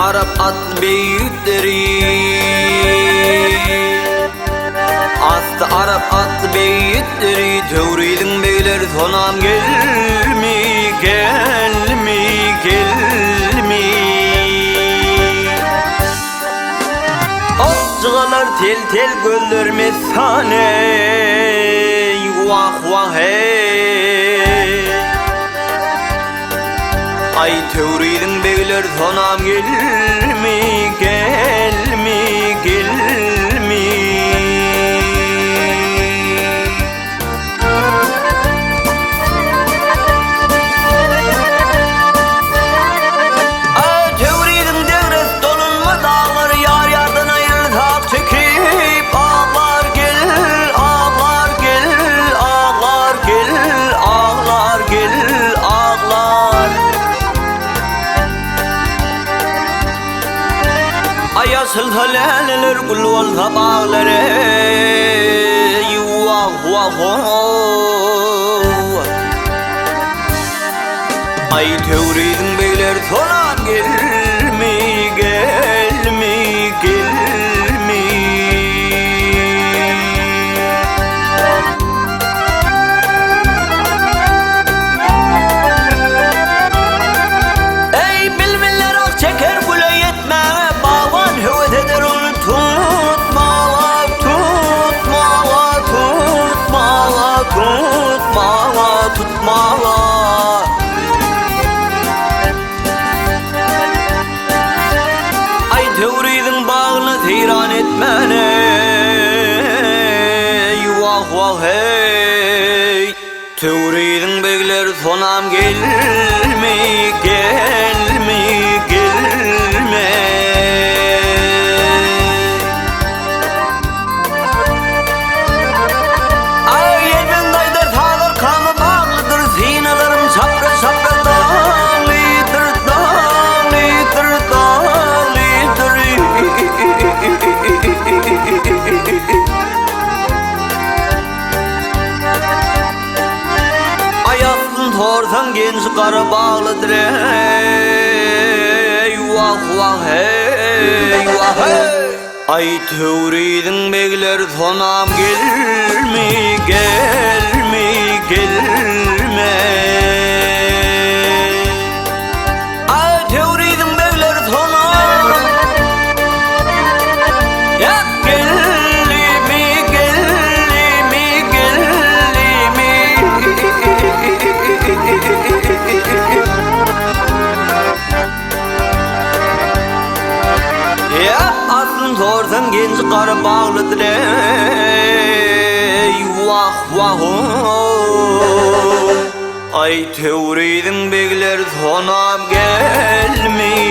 Arap at beyitleri, astı Arap at beyitleri. Tevridin beyler sonam gelmi, gelmi, gelmi. Azcıgalar tel tel göller mesane, vah vah hey. Ay tevridin beyler sonam gelmi, gelmi, gelmi. Ay tevridin devres dolunma dağlar, yar yardan ayrılsak çekip ağlar gel, ağlar gel, ağlar gel, ağlar gel, ağlar. Ay asıl halaneler gül olsa bağları, vah vah vah. Ay tevridin beyler sonam gelmi, gelmi, gelmi. Ey bilmiller ak çeker kule yetme, bağvan hüvet eder onu tutmala, tutmala, tutmala, tutmala, tutmala. Ay tevridin bağını teyran etmene, vah vah hey. Tevridin beyler sonam gelmi, gelmi, gelme. Ay elben daydır tağlar kanı bağlıdır, zinalarım çapra çapra dağlıdır, dağlıdır, dağlıdır. Ayasın torsan genç karı bağlıdır ey, vah vah hey, vah hey. Ay tevridin beyler sonam gelmi, gelmi, gelme. Ay tevridin beyler sonam ya gelmi, gelmi, gelmi. Ya aslın sorsan genç karı bağlıdır ey, vah vah oh. Ay tevridin beyler sonam gelmi,